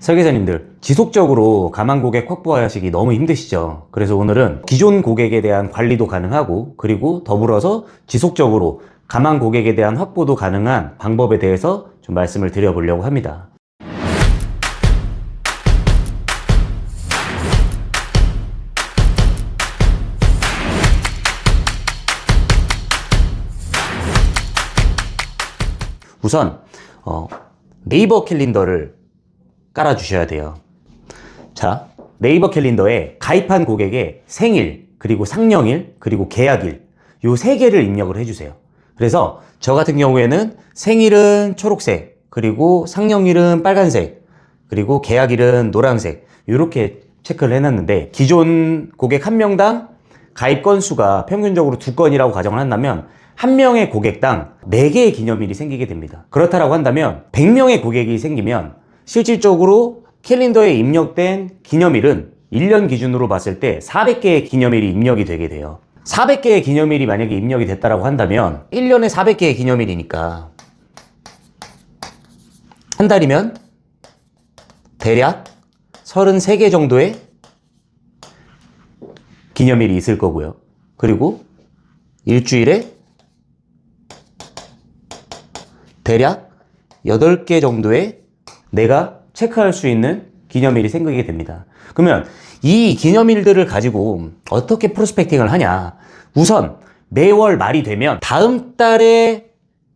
설계사님들, 지속적으로 가망 고객 확보하시기 너무 힘드시죠? 그래서 오늘은 기존 고객에 대한 관리도 가능하고, 그리고 더불어서 지속적으로 가망 고객에 대한 확보도 가능한 방법에 대해서 좀 말씀을 드려보려고 합니다. 우선 네이버 캘린더를 깔아주셔야 돼요. 자, 네이버 캘린더에 가입한 고객의 생일, 그리고 상령일, 그리고 계약일, 요 3개를 입력을 해주세요. 그래서 저 같은 경우에는 생일은 초록색, 그리고 상령일은 빨간색, 그리고 계약일은 노란색, 이렇게 체크를 해놨는데, 기존 고객 한 명당 가입 건수가 평균적으로 2건이라고 가정을 한다면 한 명의 고객당 4개의 기념일이 생기게 됩니다. 그렇다라고 한다면 100명의 고객이 생기면 실질적으로 캘린더에 입력된 기념일은 1년 기준으로 봤을 때 400개의 기념일이 입력이 되게 돼요. 400개의 기념일이 만약에 입력이 됐다라고 한다면 1년에 400개의 기념일이니까 한 달이면 대략 33개 정도의 기념일이 있을 거고요. 그리고 일주일에 대략 8개 정도의 내가 체크할 수 있는 기념일이 생기게 됩니다. 그러면 이 기념일들을 가지고 어떻게 프로스펙팅을 하냐? 우선 매월 말이 되면 다음 달에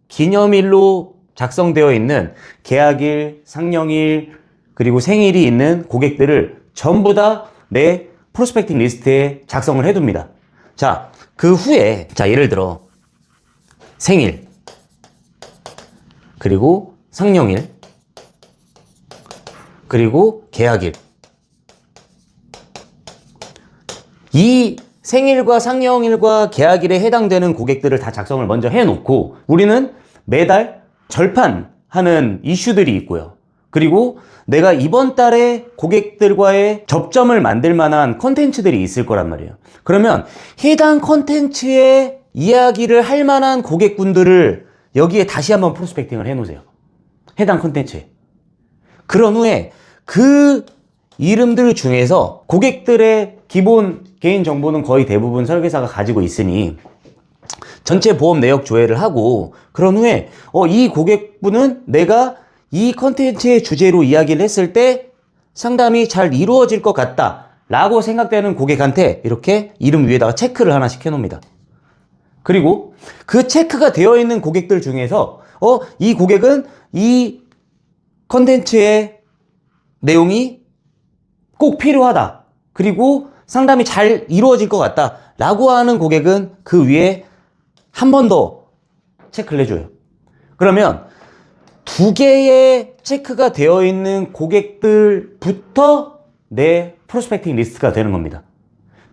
기념일로 작성되어 있는 계약일, 상령일, 그리고 생일이 있는 고객들을 전부 다 내 프로스펙팅 리스트에 작성을 해둡니다. 자, 그 후에 예를 들어 생일, 그리고 상령일, 그리고 계약일, 이 생일과 상령일과 계약일에 해당되는 고객들을 다 작성을 먼저 해놓고 우리는 매달 절판하는 이슈들이 있고요. 그리고 내가 이번 달에 고객들과의 접점을 만들 만한 컨텐츠들이 있을 거란 말이에요. 그러면 해당 컨텐츠의 이야기를 할 만한 고객분들을 여기에 다시 한번 프로스펙팅을 해놓으세요. 해당 컨텐츠에. 그런 후에 그 이름들 중에서 고객들의 기본 개인 정보는 거의 대부분 설계사가 가지고 있으니 전체 보험 내역 조회를 하고, 그런 후에 이 고객분은 내가 이 컨텐츠의 주제로 이야기를 했을 때 상담이 잘 이루어질 것 같다 라고 생각되는 고객한테 이렇게 이름 위에다가 체크를 하나씩 해놓습니다. 그리고 그 체크가 되어 있는 고객들 중에서 이 고객은 이 컨텐츠의 내용이 꼭 필요하다, 그리고 상담이 잘 이루어질 것 같다 라고 하는 고객은 그 위에 한 번 더 체크를 해줘요. 그러면 2개의 체크가 되어 있는 고객들부터 내 프로스펙팅 리스트가 되는 겁니다.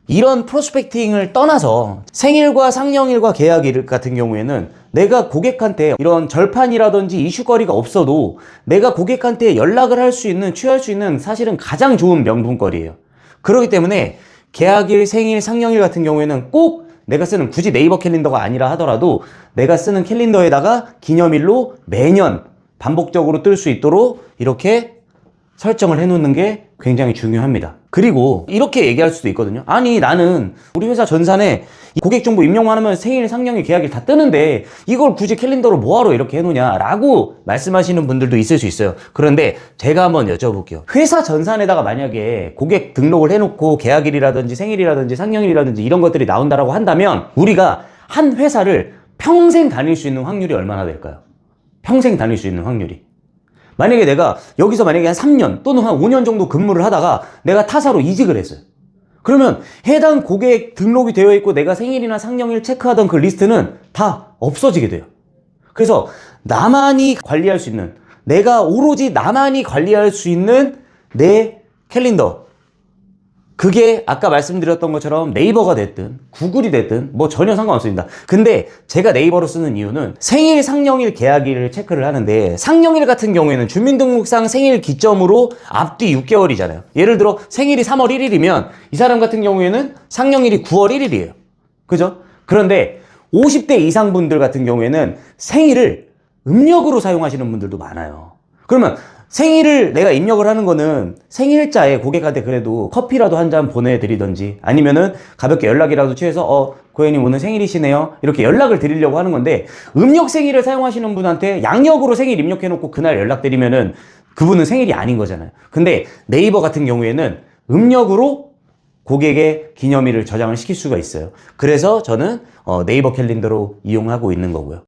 이런 프로스펙팅을 떠나서 생일과 상령일과 계약일 같은 경우에는 내가 고객한테 이런 절판이라든지 이슈거리가 없어도 내가 고객한테 연락을 할 수 있는, 취할 수 있는 사실은 가장 좋은 명분거리예요. 그렇기 때문에 계약일, 생일, 상령일 같은 경우에는 꼭 내가 쓰는, 굳이 네이버 캘린더가 아니라 하더라도 내가 쓰는 캘린더에다가 기념일로 매년 반복적으로 뜰 수 있도록 이렇게 설정을 해놓는 게 굉장히 중요합니다. 그리고 이렇게 얘기할 수도 있거든요. 아니, 나는 우리 회사 전산에 고객 정보 입력만 하면 생일, 상령일, 계약일 다 뜨는데 이걸 굳이 캘린더로 뭐하러 이렇게 해놓냐 라고 말씀하시는 분들도 있을 수 있어요. 그런데 제가 한번 여쭤볼게요. 회사 전산에다가 만약에 고객 등록을 해놓고 계약일이라든지 생일이라든지 상령일이라든지 이런 것들이 나온다라고 한다면 우리가 한 회사를 평생 다닐 수 있는 확률이 얼마나 될까요? 평생 다닐 수 있는 확률이. 만약에 내가 여기서 만약에 한 3년 또는 한 5년 정도 근무를 하다가 내가 타사로 이직을 했어요. 그러면 해당 고객 등록이 되어 있고 내가 생일이나 상령일 체크하던 그 리스트는 다 없어지게 돼요. 그래서 나만이 관리할 수 있는, 내가 오로지 나만이 관리할 수 있는 내 캘린더, 그게 아까 말씀드렸던 것처럼 네이버가 됐든 구글이 됐든 뭐 전혀 상관없습니다. 근데 제가 네이버로 쓰는 이유는 생일, 상령일, 계약일을 체크를 하는데, 상령일 같은 경우에는 주민등록상 생일 기점으로 앞뒤 6개월이잖아요. 예를 들어 생일이 3월 1일이면 이 사람 같은 경우에는 상령일이 9월 1일이에요. 그죠? 그런데 50대 이상 분들 같은 경우에는 생일을 음력으로 사용하시는 분들도 많아요. 그러면 생일을 내가 입력을 하는 거는 생일자에 고객한테 그래도 커피라도 한 잔 보내드리던지 아니면은 가볍게 연락이라도 취해서 고객님 오늘 생일이시네요 이렇게 연락을 드리려고 하는 건데, 음력 생일을 사용하시는 분한테 양력으로 생일 입력해놓고 그날 연락드리면은 그분은 생일이 아닌 거잖아요. 근데 네이버 같은 경우에는 음력으로 고객의 기념일을 저장을 시킬 수가 있어요. 그래서 저는 네이버 캘린더로 이용하고 있는 거고요.